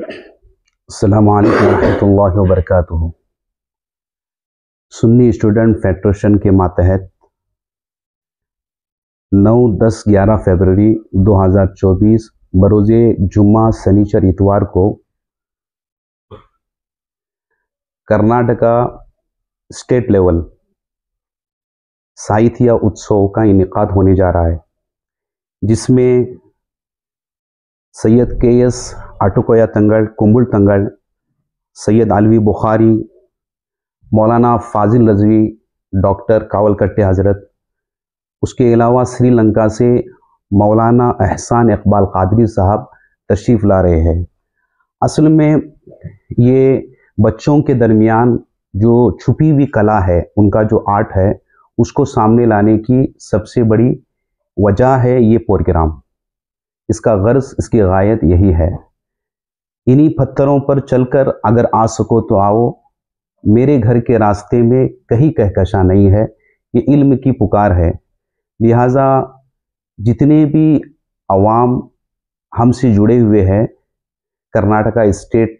अस्सलामु अलैकुम रहमतुल्लाहि व बरकातुहू। सुन्नी स्टूडेंट फेडरेशन के मातहत 9, 10, 11 फरवरी 2024 बरोज़े जुम्मा शनिचर इतवार को कर्नाटका स्टेट लेवल साहित्य उत्सव का इनेकाद होने जा रहा है, जिसमें सैयद के.एस. आटुकोया तंगड़ कुंबुल तंगड़, सैयद अलवी बुखारी, मौलाना फाजिल रजवी, डॉक्टर कावलकट्टे हज़रत, उसके अलावा श्रीलंका से मौलाना एहसान इकबाल कादरी साहब तशरीफ़ ला रहे हैं। असल में ये बच्चों के दरमियान जो छुपी हुई कला है, उनका जो आर्ट है, उसको सामने लाने की सबसे बड़ी वजह है ये प्रोग्राम। इसका गर्ज, इसकी गायत यही है। इन्हीं पत्थरों पर चलकर अगर आ सको तो आओ, मेरे घर के रास्ते में कहीं कहकशा नहीं है, ये इल्म की पुकार है। लिहाजा जितने भी अवाम हमसे जुड़े हुए हैं, Karnataka state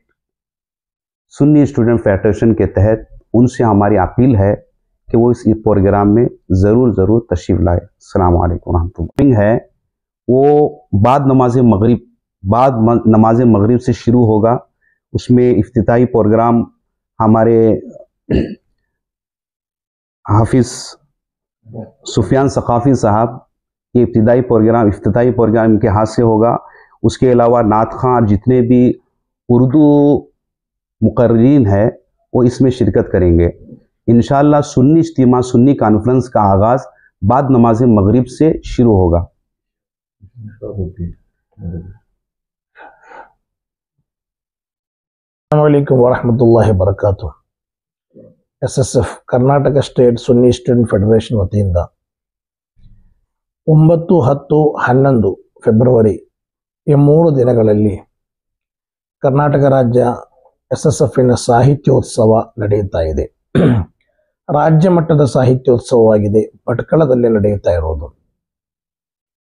Sunni student federation के तहत उनसे हमारी अपील है कि वो इस प्रोग्राम में ज़रूर तशरीफ़ लाए। अस्सलामु अलैकुम रहमतुल्लाह। है वो बाद नमाज मगरिब से शुरू होगा। उसमें इफ्तिताई प्रोग्राम हमारे हाफिज़ सुफियान सकाफ़ी साहब, ये इफ्तिताई प्रोग्राम इनके हाथ से होगा। उसके अलावा नात खां और जितने भी उर्दू मुकर्रीन है वो इसमें शिरकत करेंगे। इंशाअल्लाह सुन्नी इज्तिमा, सुन्नी कॉन्फ्रेंस का आगाज़ बाद नमाज मगरिब से शुरू होगा। अस्सलामुअलैकुम वरहमतुल्लाहि वबरकातुहू। SSF ಕರ್ನಾಟಕ ಸ್ಟೇಟ್ ಸುನ್ನಿ ಸ್ಟೂಡೆಂಟ್ ಫೆಡರೇಷನ್ ವತಿಯಿಂದ 9, 10, 11 ಫೆಬ್ರವರಿ ಈ 3 ದಿನಗಳಲ್ಲಿ ಕರ್ನಾಟಕ ರಾಜ್ಯ SSFನ ಸಾಹಿತ್ಯೋತ್ಸವ ನಡೆಯುತ್ತಾ ಇದೆ. ರಾಜ್ಯ ಮಟ್ಟದ ಸಾಹಿತ್ಯೋತ್ಸವವಾಗಿದೆ, ಭಟ್ಕಳದಲ್ಲಿ ನಡೆಯುತ್ತಾ ಇರೋದು.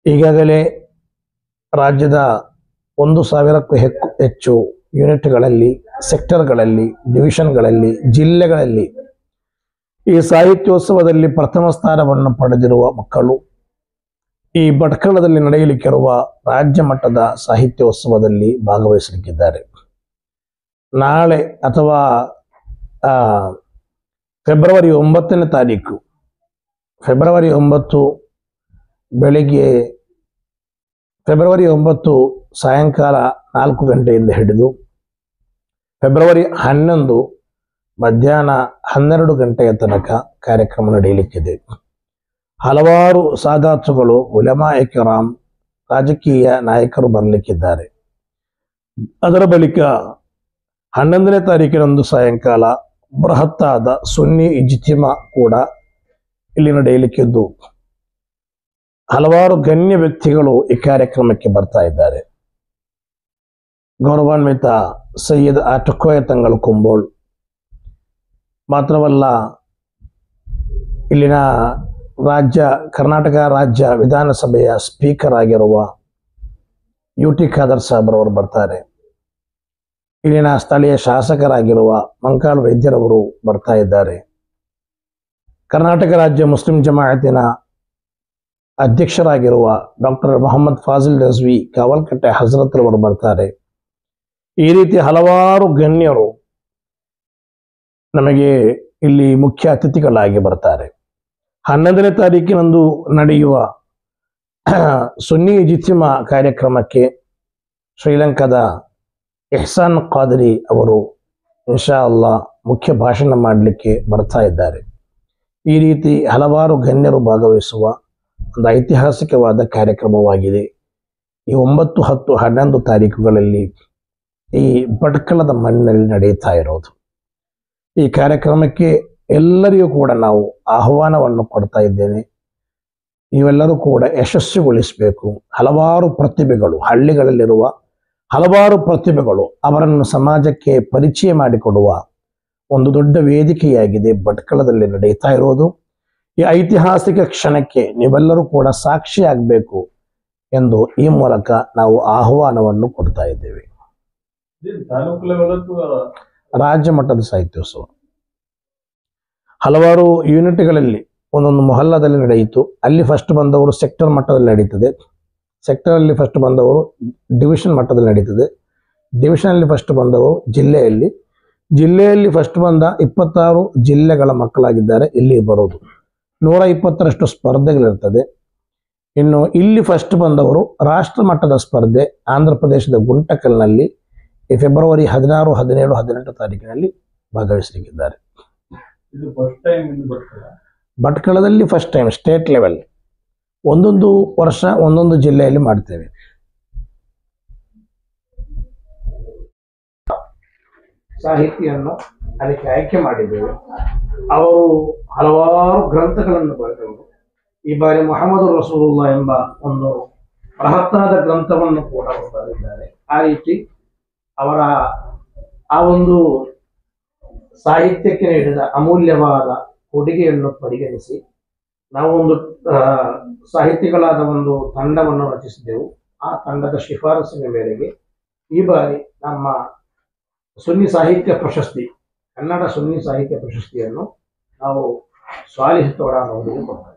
ಈಗಾಗಲೇ ರಾಜ್ಯದ 1000ಕ್ಕೂ ಹೆಚ್ಚು ಯೂನಿಟ್ಗಳಲ್ಲಿ, ಸೆಕ್ಟರ್ಗಳಲ್ಲಿ, ಡಿವಿಷನ್ಗಳಲ್ಲಿ, ಜಿಲ್ಲೆಗಳಲ್ಲಿ ಈ ಸಾಹಿತ್ಯೋತ್ಸವದಲ್ಲಿ ಪ್ರಥಮ ಸ್ಥಾನವನ್ನು ಪಡೆದಿರುವ ಮಕ್ಕಳು ಈ ಭಟ್ಕಳದಲ್ಲಿ ನಡೆಯಲಿಕ್ಕಿರುವ ರಾಜ್ಯ ಮಟ್ಟದ ಸಾಹಿತ್ಯೋತ್ಸವದಲ್ಲಿ ಭಾಗವಹಿಸಲಿಕ್ಕಿದ್ದಾರೆ. ನಾಳೆ ಅಥವಾ ಫೆಬ್ರವರಿ 9ನೇ ತಾರೀಕು, ಫೆಬ್ರವರಿ 9 ಸಾಯಂಕಾಲ 4 ಗಂಟೆಯಿಂದ ಹಿಡಿದು ಫೆಬ್ರವರಿ 11 ಮಧ್ಯಾಹ್ನ 12 ಗಂಟೆಯ ತನಕ ಕಾರ್ಯಕ್ರಮ ನಡೆಯಲಿಕ್ಕಿದೆ. ಹಲವಾರು ಸಾದಾತುಗಳು, ಉಲಮಾए ಕಿರಾಮ್, ರಾಜಕೀಯ ನಾಯಕರು ಬರಲಿಕ್ಕಿದ್ದಾರೆ. ಅದರ ಬಳಿಕ 11ನೇ ತಾರೀಕಿನಂದು ಸಾಯಂಕಾಲ ಬೃಹತ್ತಾದ ಸುನ್ನಿ ಇಜ್ತಿಮಾ ಕೂಡ ಇಲ್ಲಿ ನಡೆಯಲಿಕ್ಕಿದ್ದು ಹಲವಾರು ಗಣ್ಯ ವ್ಯಕ್ತಿಗಳು ಈ ಕಾರ್ಯಕ್ರಮಕ್ಕೆ ಬರ್ತಾ ಇದ್ದಾರೆ. ಗೌರವಾನ್ವಿತ ಸೈಯದ್ ಆಟುಕೋಯ ತಂಗಳ ಕುಂಬೋಳ್ ಮಾತ್ರವಲ್ಲ, ಇಲ್ಲಿನ ಕರ್ನಾಟಕ ರಾಜ್ಯ ವಿಧಾನಸಭೆಯ ಸ್ಪೀಕರ್ ಆಗಿರುವ UT ಖಾದರ್ ಸಾಹೇಬ್ರವರು ಬರ್ತಾರೆ. ಇಲ್ಲಿನ ಸ್ಥಳೀಯ ಶಾಸಕರಾಗಿರುವ ಮಂಕಾಳ್ ವೈದ್ಯರವರು ಬರ್ತಾ ಇದ್ದಾರೆ. ಕರ್ನಾಟಕ ರಾಜ್ಯ ಮುಸ್ಲಿಂ ಜಮಾಅತಿನ ಅಧ್ಯಕ್ಷರಾಗಿರುವ ಡಾಕ್ಟರ್ ಮೊಹಮ್ಮದ್ ಫಾಜಿಲ್ ರಜ್ವಿ ಕಾವಲ್ಕಟ್ಟೆ ಹಜರತ್ ರವರು ಬರ್ತಾರೆ. ಈ ರೀತಿ ಹಲವಾರು ಗಣ್ಯರು ನಮಗೆ ಇಲ್ಲಿ ಮುಖ್ಯ ಅತಿಥಿಗಳಾಗಿ ಬರ್ತಾರೆ. 11ನೇ ತಾರೀಕಿನಂದು ನಡೆಯುವ ಸುನ್ನಿ ಇಜ್ತಿಮಾ ಕಾರ್ಯಕ್ರಮಕ್ಕೆ ಶ್ರೀಲಂಕಾದ ಎಹ್ಸಾನ್ ಕಾದರಿ ಅವರು ಇನ್ಶಾ ಅಲ್ಲಾಹ್ ಮುಖ್ಯ ಭಾಷಣ ಮಾಡಲಿಕ್ಕೆ ಬರ್ತಾ ಇದ್ದಾರೆ. ಈ ರೀತಿ ಹಲವಾರು ಗಣ್ಯರು ಭಾಗವಹಿಸುವ ಒಂದು ಐತಿಹಾಸಿಕವಾದ ಕಾರ್ಯಕ್ರಮವಾಗಿದೆ. ಈ 9, 10, 11 ತಾರೀಕುಗಳಲ್ಲಿ ಈ ಭಟ್ಕಳದ ಮಣ್ಣಿನಲ್ಲಿ ನಡೆಯುತ್ತಾ ಇರೋದು. ಈ ಕಾರ್ಯಕ್ರಮಕ್ಕೆ ಎಲ್ಲರಿಗೂ ಕೂಡ ನಾವು ಆಹ್ವಾನವನ್ನು ಕೊಡ್ತಾ ಇದ್ದೇನೆ. ನೀವೆಲ್ಲರೂ ಕೂಡ ಯಶಸ್ವಿಗೊಳಿಸಬೇಕು. ಹಲವಾರು ಪ್ರತಿಭೆಗಳು, ಹಳ್ಳಿಗಳಲ್ಲಿರುವ ಹಲವಾರು ಪ್ರತಿಭೆಗಳು, ಅವರನ್ನು ಸಮಾಜಕ್ಕೆ ಪರಿಚಯ ಮಾಡಿಕೊಡುವ ಒಂದು ದೊಡ್ಡ ವೇದಿಕೆಯಾಗಿದೆ ಭಟ್ಕಳದಲ್ಲಿ ನಡೆಯುತ್ತಾ ಇರೋದು. ಈ ಐತಿಹಾಸಿಕ ಕ್ಷಣಕ್ಕೆ ನೀವೆಲ್ಲರೂ ಕೂಡ ಸಾಕ್ಷಿಯಾಗಬೇಕು ಎಂದು ಈ ಮೂಲಕ ನಾವು ಆಹ್ವಾನವನ್ನು ಕೊಡ್ತಾ ಇದ್ದೇವೆ. ತಾಲೂಕು ಲೆವೆಲ್ ರಾಜ್ಯ ಮಟ್ಟದ ಸಾಹಿತ್ಯೋತ್ಸವ ಹಲವಾರು ಯೂನಿಟ್ಗಳಲ್ಲಿ ಒಂದೊಂದು ಮೊಹಲ್ಲಾದಲ್ಲಿ ನಡೆಯಿತು. ಅಲ್ಲಿ ಫಸ್ಟ್ ಬಂದವರು ಸೆಕ್ಟರ್ ಮಟ್ಟದಲ್ಲಿ ನಡೀತದೆ, ಸೆಕ್ಟರಲ್ಲಿ ಫಸ್ಟ್ ಬಂದವರು ಡಿವಿಷನ್ ಮಟ್ಟದಲ್ಲಿ ನಡೀತದೆ, ಡಿವಿಷನಲ್ಲಿ ಫಸ್ಟ್ ಬಂದವರು ಜಿಲ್ಲೆಯಲ್ಲಿ ಫಸ್ಟ್ ಬಂದ 26 ಜಿಲ್ಲೆಗಳ ಮಕ್ಕಳಾಗಿದ್ದಾರೆ ಇಲ್ಲಿ ಬರೋದು. 120ರಷ್ಟು ಸ್ಪರ್ಧೆಗಳಿರ್ತದೆ. ಇನ್ನು ಇಲ್ಲಿ ಫಸ್ಟ್ ಬಂದವರು ರಾಷ್ಟ್ರ ಮಟ್ಟದ ಸ್ಪರ್ಧೆ ಆಂಧ್ರ ಪ್ರದೇಶದ ಗುಂಟಕಲ್ನಲ್ಲಿ ಫೆಬ್ರವರಿ 16, 17, 18 ತಾರೀಕಿನಲ್ಲಿ ಭಾಗವಹಿಸಲಿಕ್ಕಿದ್ದಾರೆ. ಇದು ಫಸ್ಟ್ ಟೈಮ್ ಭಟ್ಕಳದಲ್ಲಿ ಫಸ್ಟ್ ಟೈಮ್ ಸ್ಟೇಟ್ ಲೆವೆಲ್. ಒಂದೊಂದು ವರ್ಷ ಒಂದೊಂದು ಜಿಲ್ಲೆಯಲ್ಲಿ ಮಾಡ್ತೇವೆ. ಸಾಹಿತಿಯನ್ನು ಅದಕ್ಕೆ ಆಯ್ಕೆ ಮಾಡಿದ್ದೇವೆ. ಅವರು ಹಲವಾರು ಗ್ರಂಥಗಳನ್ನು ಬರೆದವರು. ಈ ಬಾರಿ ಮೊಹಮ್ಮದ್ ರಸೂಲುಲ್ಲಾಹ್ ಎಂಬ ಒಂದು ಬೃಹತ್ತಾದ ಗ್ರಂಥವನ್ನು ಕೂಡ ಬರೆದಿದ್ದಾರೆ. ಆ ರೀತಿ ಅವರ ಆ ಒಂದು ಸಾಹಿತ್ಯಕ್ಕೆ ನೀಡಿದ ಅಮೂಲ್ಯವಾದ ಕೊಡುಗೆಯನ್ನು ಪರಿಗಣಿಸಿ ನಾವೊಂದು ಸಾಹಿತಿಗಳಾದ ಒಂದು ತಂಡವನ್ನು ರಚಿಸಿದೆವು. ಆ ತಂಡದ ಶಿಫಾರಸಿನ ಮೇರೆಗೆ ಈ ಬಾರಿ ನಮ್ಮ ಸುನ್ನಿ ಸಾಹಿತ್ಯ ಪ್ರಶಸ್ತಿ, ಕನ್ನಡ ಸುನ್ನಿ ಸಾಹಿತ್ಯ ಪ್ರಶಸ್ತಿಯನ್ನು ನಾವು ಸ್ವಾಲಿಹ್ ತೋಡಾ ಅವರಿಗೆ ಕೊಡ್ತೇವೆ.